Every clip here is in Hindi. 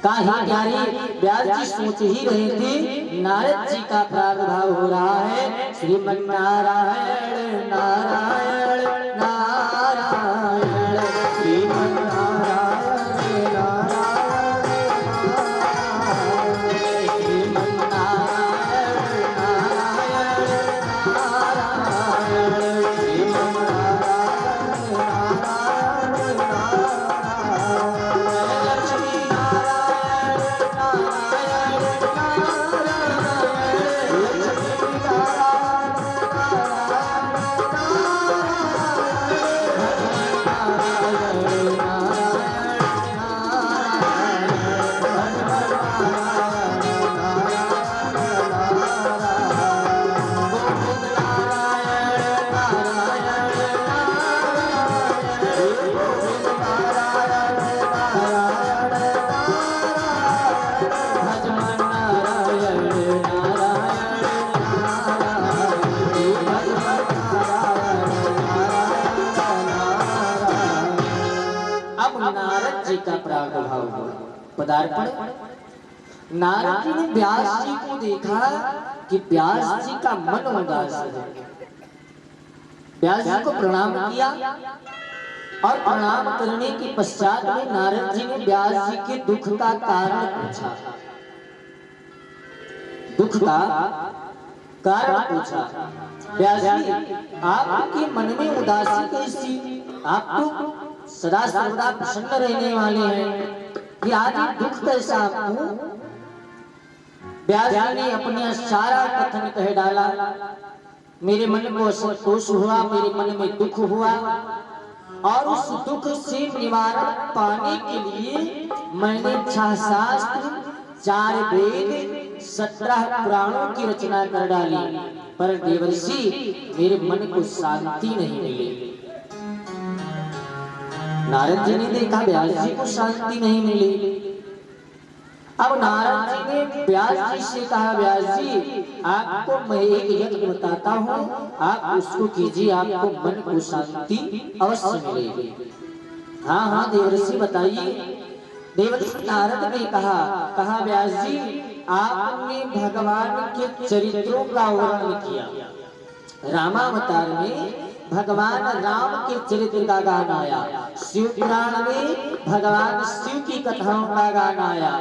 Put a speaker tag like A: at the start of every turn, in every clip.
A: काहे प्यारी व्यास जी सोच ही रहे थे नारद जी का प्रादुर्भाव हो रहा है। श्रीमन नारायण नारायण नारायण श्रीमन नारायण नारायण श्रीमन नारायण नारायण नारायण श्रीमन नारायण नारायण लक्ष्मी नारद जी का प्रादुर्भाव हुआ। पदार्पण नारद जी ने व्यास जी को देखा कि व्यास जी का मन उदास है। व्यास जी को प्रणाम किया और प्रणाम करने के पश्चात में नारद जी ने व्यास जी के दुख का कारण पूछा। दुख का कारण पूछा, व्यास जी आपके मन में उदासी कैसी? आप तो सदा सर्वदा प्रसन्न रहने वाले हैं कि आज दुख कैसा आपको? व्यास जी ने अपना सारा कथन कह डाला। मेरे मन को असंतोष हुआ, मेरे मन में दुख हुआ और उस दुख से निवारण पाने के लिए मैंने 6 शास्त्र 4 वेद 17 पुराणों की रचना कर डाली, पर देवर्षि मेरे मन को शांति नहीं मिली। नारद जी ने देखा व्यास जी को शांति नहीं मिली। अब नारद जी ने व्यास जी से कहा, व्यास जी आपको मैं एक यज्ञ बताता हूँ, आप उसको कीजिए, आपको मन को शांति अवश्य मिलेगी। हाँ हाँ देवर्षि बताइए। देवर्षि नारद ने कहा व्यास जी आपने भगवान के चरित्रों का वर्णन किया। रामावतार में भगवान राम के चरित्र का गान आया, शिव पुराण में भगवान शिव की कथाओं का गान आया,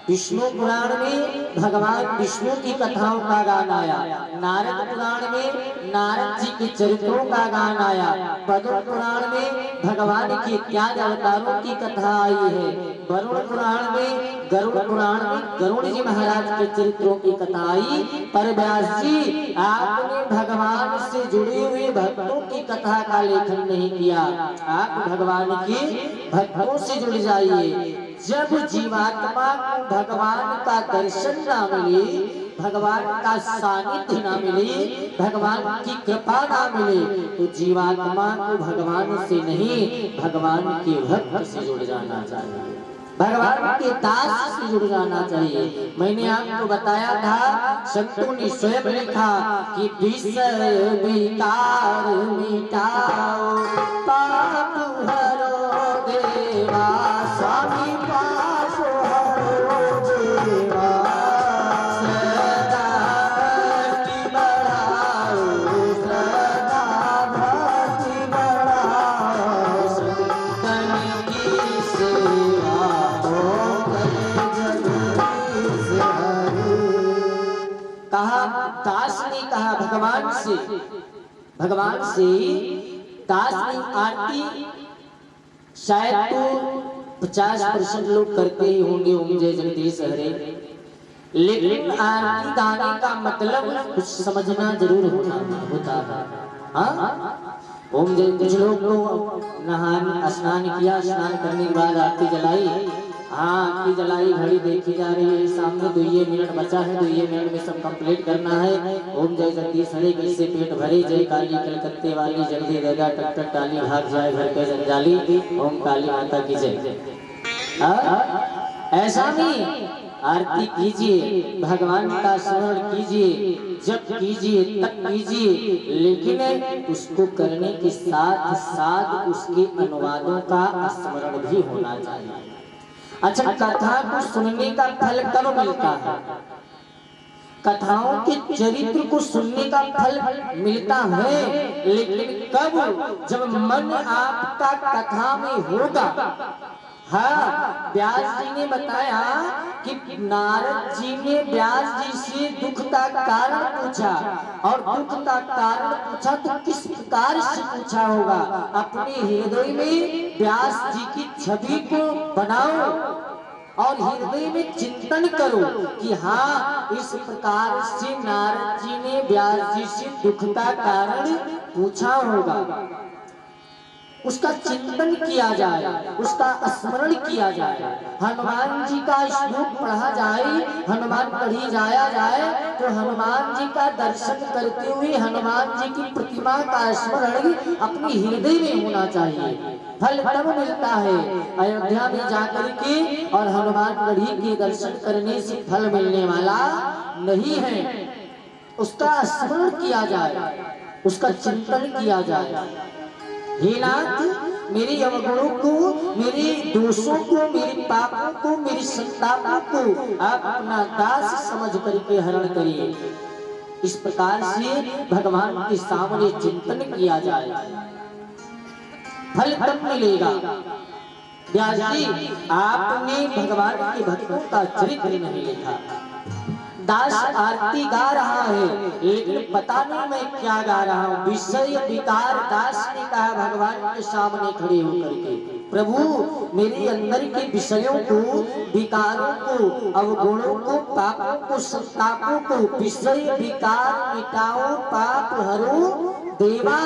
A: विष्णु पुराण में भगवान विष्णु की कथाओं का गान आया, नारद पुराण में नारद जी के चरित्रों का गान आया, पद्म पुराण में भगवान के इत्यादि अवतारों की कथा आई है, वरुण पुराण में गरुड़ जी महाराज के चरित्रों की कथा आई। पर व्यास जी आपने भगवान से जुड़े हुए भक्तों की कथा का लेखन नहीं किया। आप भगवान के भक्तों से जुड़ जाइए। जब जीवात्मा को भगवान का दर्शन ना मिले, भगवान का सानिध्य ना मिले, भगवान की कृपा ना मिले, तो जीवात्मा को भगवान से नहीं भगवान के भक्त से जुड़ जाना चाहिए, भगवान के दास से जुड़ जाना चाहिए। मैंने आपको बताया था, संतों ने स्वयं लिखा कि विषय विकार मिटाओ पाप हरो देवा, स्वामी पाप हरो जीवा, सदा भक्ति बढ़ाओ, सदा भक्ति बढ़ाओ, संतन की सेवा कहा। दास ने कहा भगवान से दास ने आरती शायद तो 50% लोग करते ही होंगे, ओम जय जगदीश हरे, लेकिन आरती गाने का मतलब कुछ समझना जरूर होता है। हाँ ओम जय, कुछ लोग तो नहान स्नान किया, स्नान करने के बाद आरती जलाई, हाँ आरती जलाई, घड़ी देखी जा रही है, सामने 2 मिनट बचा है, 2 मिनट में सब कंप्लीट करना है। ओम जय जगदीश हरे किससे पेट भरे, जय काली कलकत्ते वाली, जल्दी देगा टक टक टाली, भाग जाए घर के जंजाली, ओम काली माता की जय। ऐसा नहीं, आरती कीजिए, भगवान का स्मरण कीजिए, जप कीजिए, तप कीजिए, लेकिन उसको करने के साथ साथ उसके अनुवादों का स्मरण भी होना चाहिए। अच्छा, कथा को सुनने का फल कब मिलता है? कथाओं के चरित्र को सुनने का फल मिलता है, लेकिन कब? जब मन आपका कथा में होगा। हाँ, व्यास जी ने बताया कि नारद जी ने व्यास जी से दुख का कारण पूछा, और दुख का कारण पूछा तो किस प्रकार से पूछा होगा? अपने हृदय में व्यास जी की छवि को बनाओ और हृदय में चिंतन करो कि हाँ, इस प्रकार से नारद जी ने व्यास जी से दुख का कारण पूछा होगा। उसका चिंतन किया जाए, उसका स्मरण किया जाए, हनुमान जी का श्लोक पढ़ा जाए, हनुमान पढ़ी जाया जाए, तो हनुमान जी का दर्शन करते हुए हनुमान जी की प्रतिमा का स्मरण अपने हृदय में होना चाहिए। फल तब मिलता है अयोध्या में जाकर के, और हनुमान गढ़ी के दर्शन करने से फल मिलने वाला नहीं है। उसका स्मरण किया जाए, उसका चिंतन किया जाए। हे नाथ, मेरे अवगुणों को, मेरे दोषों को, मेरे पापों को, मेरी संतापों को आप अपना दास समझ करके हरण करिए। इस प्रकार से भगवान के सामने चिंतन किया जाए, फल तब मिलेगा। व्यास जी, आपने भगवान के भक्तों का चरित्र नहीं लिखा। दास आरती गा रहा है, लेकिन पता नहीं मैं क्या गा रहा हूँ। विषय विकार दास ने कहा भगवान के सामने खड़े होकर के, प्रभु मेरे अंदर के विषयों को, विकारों को, अवगुणों को, पापों को, संतापों को, विषय विकार मिटाओ, पाप हरो देवा।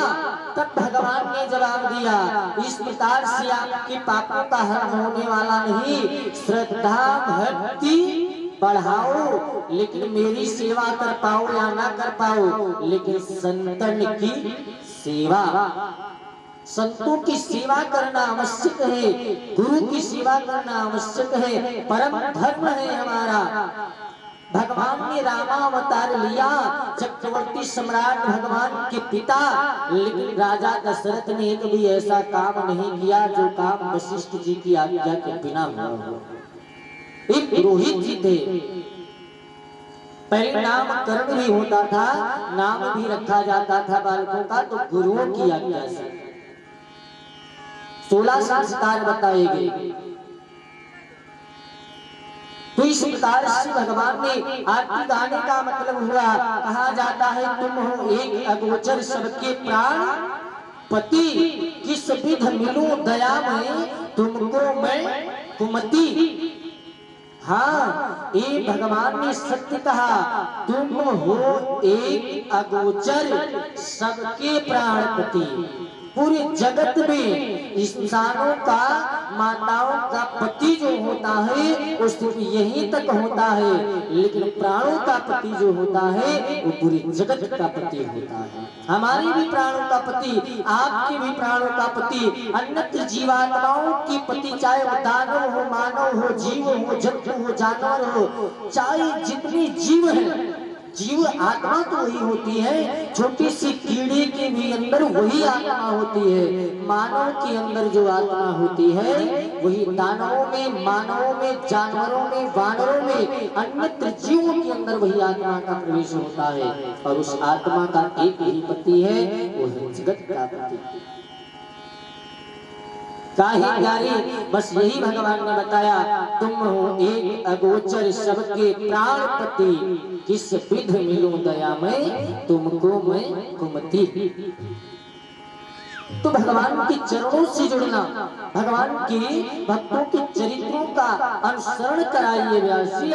A: तब भगवान ने जवाब दिया, इस प्रकार से आपके पापों का हरण होने वाला नहीं। श्रद्धा भक्ति बढ़ाओ, लेकिन मेरी सेवा कर पाओ या ना कर पाओ, लेकिन संतन की सेवा, संतों की सेवा करना आवश्यक है, गुरु की सेवा करना आवश्यक है, परम धर्म है हमारा। भगवान ने रामावतार लिया, चक्रवर्ती सम्राट भगवान के पिता, लेकिन राजा दशरथ ने कभी ऐसा काम नहीं किया जो काम वशिष्ठ जी की आज्ञा के बिना हुआ हो। एक पुरोहित जी थे, पहले नामकरण भी होता था, नाम भी रखा जाता था बालकों का, तो गुरुओं की आज्ञा से 16 संस्कार बताए गए। तो इस प्रकार से भगवान ने आरती गाने का मतलब हुआ, कहा जाता है तुम हो एक अगोचर सबके प्राण पति, किस विध मिलूं दया में तुमको मैं कुमति। हाँ, ये भगवान ने सत्य कहा, तुम हो एक अगोचर सबके प्राणपति। पूरे जगत में इंसानों का, माताओं का पति जो होता है वो सिर्फ यहीं तक होता है, लेकिन प्राणों का पति जो होता है वो पूरे जगत का पति होता है। हमारे भी प्राणों का पति, आपके भी प्राणों का पति, अन्यत्र जीवात्माओं के पति, चाहे वो दानव हो, मानव हो, जीव हो, जंतु हो, जानवर हो, चाहे जितने जीव हैं, जीव आत्मा तो वही होती है। छोटी सी कीड़े के भी अंदर वही आत्मा होती है। मानव के अंदर जो आत्मा होती है वही दानवों में, मानवों में, जानवरों में, वानरों में, अन्यत्र जीवों के अंदर वही आत्मा का प्रवेश होता है। और उस आत्मा का एक ही पति है, वो है जगत का पति। प्यारी, बस यही भगवान ने बताया, तुम हो एक अगोचर सबके प्राणपति, किस विध मिलूं दया में तुमको मैं कुमति। तो भगवान के चरणों से जुड़ना, भगवान के भक्तों के चरित्रों का अनुसरण कराइए व्यास जी।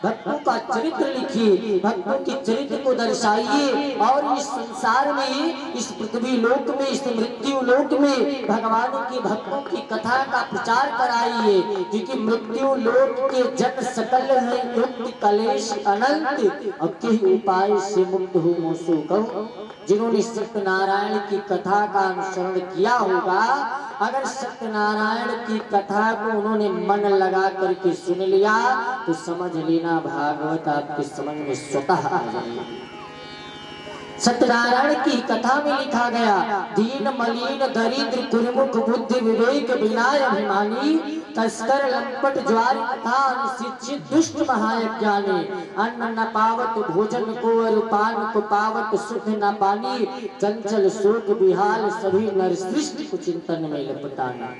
A: भक्तों का चरित्र लिखिए, भक्तों के चरित्र को दर्शाइए, और इस संसार में, इस पृथ्वी लोक में, इस मृत्यु लोक में भगवान के भक्तों की कथा का प्रचार कराइए। क्योंकि मृत्यु लोक के जन सकल है युक्त कलेश अनंत, अब के उपाय से मुक्त हो मोसो कहो। जिन्होंने सत्यनारायण की कथा का अनुसरण किया होगा, अगर सत्यनारायण की कथा को उन्होंने मन लगा करके सुन लिया, तो समझ लेना भागवत आपके समझ में स्वतः आ जाएगा। सत्यनारायण की कथा में लिखा गया, दीन मलिन दरिद्र कुर्मुख बुद्धि विवेक विनाय अभिमानी, तस्कर लंपट ज्वार तथा शिक्षित दुष्ट महायज्ञानी, अन्न न पावत भोजन को और पान को पावत सुख न पानी, चंचल शोक विहाल सभी नर सृष्टि को चिंतन में लपटाना।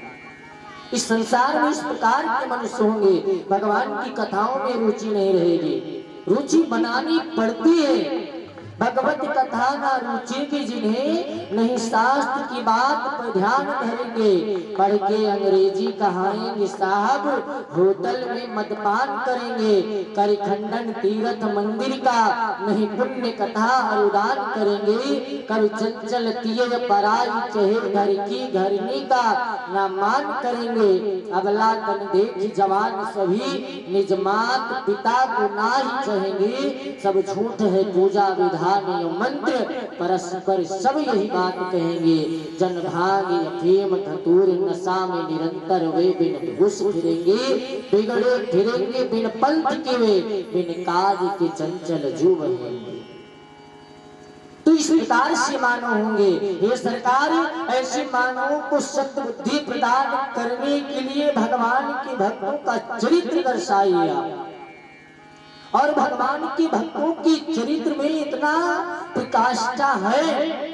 A: इस संसार में इस प्रकार के मनुष्य होंगे, भगवान की कथाओं में रुचि नहीं रहेगी, रुचि बनानी पड़ती है। भगवत कथा ना रुचि की जिन्हें नहीं शास्त्र की बात पर ध्यान धरेंगे, पढ़ के अंग्रेजी कहाएंगे साहब, होटल में मदपान करेंगे, कर खंडन तीर्थ मंदिर का नहीं पुण्य कथा अनुदान करेंगे, कर चंचल तीर पराई चहे घर की घरनी का ना मान करेंगे, अगला तन देख जवान सभी निज मात पिता को ना ही चाहेंगे, सब झूठ है पूजा विधान मंत्र परस्पर सब यही बात कहेंगे, जन भाग अफीम धतूर नशा में निरंतर वे बिन घुस फिरेंगे, बिगड़े फिरेंगे बिन पंथ के वे बिन काज के चंचल जुब होंगे। तो इस प्रकार से मानव होंगे। ये सरकार ऐसे मानवों को सत्य बुद्धि प्रदान करने के लिए भगवान के भक्तों का चरित्र दर्शाया, और भगवान के भक्तों के चरित्र में इतना प्रकाष्ठा है।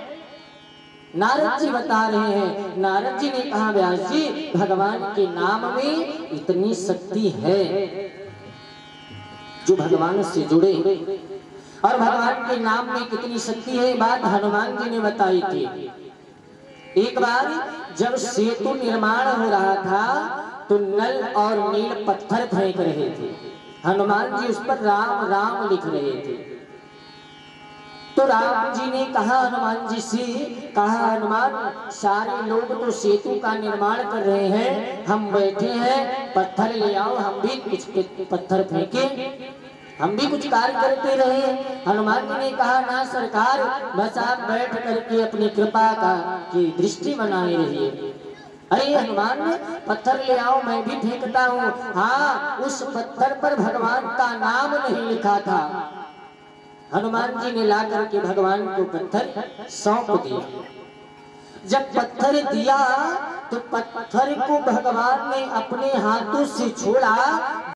A: नारद जी बता रहे हैं, नारद जी ने कहा व्यास जी भगवान के नाम में इतनी शक्ति है, जो भगवान से जुड़े, और भगवान के नाम में कितनी शक्ति है बात हनुमान जी ने बताई थी। एक बार जब सेतु निर्माण हो रहा था तो नल और नील पत्थर फेंक रहे थे, हनुमान जी उस पर राम राम लिख रहे थे। तो राम जी ने कहा हनुमान जी से, कहा हनुमान सारे लोग तो सेतु का निर्माण कर रहे हैं, हम बैठे हैं, पत्थर ले आओ, हम भी कुछ पत्थर फेंके, हम भी कुछ कार्य करते रहे। हनुमान जी ने कहा ना सरकार, बस आप बैठ करके अपनी कृपा का की दृष्टि बनाए रहिए। अरे हनुमान पत्थर ले आओ, मैं भी फेंकता हूँ। हाँ, उस पत्थर पर भगवान का नाम नहीं लिखा था। हनुमान जी ने ला करके भगवान को पत्थर सौंप दिया। जब पत्थर दिया तो पत्थर को भगवान ने अपने हाथों से छोड़ा,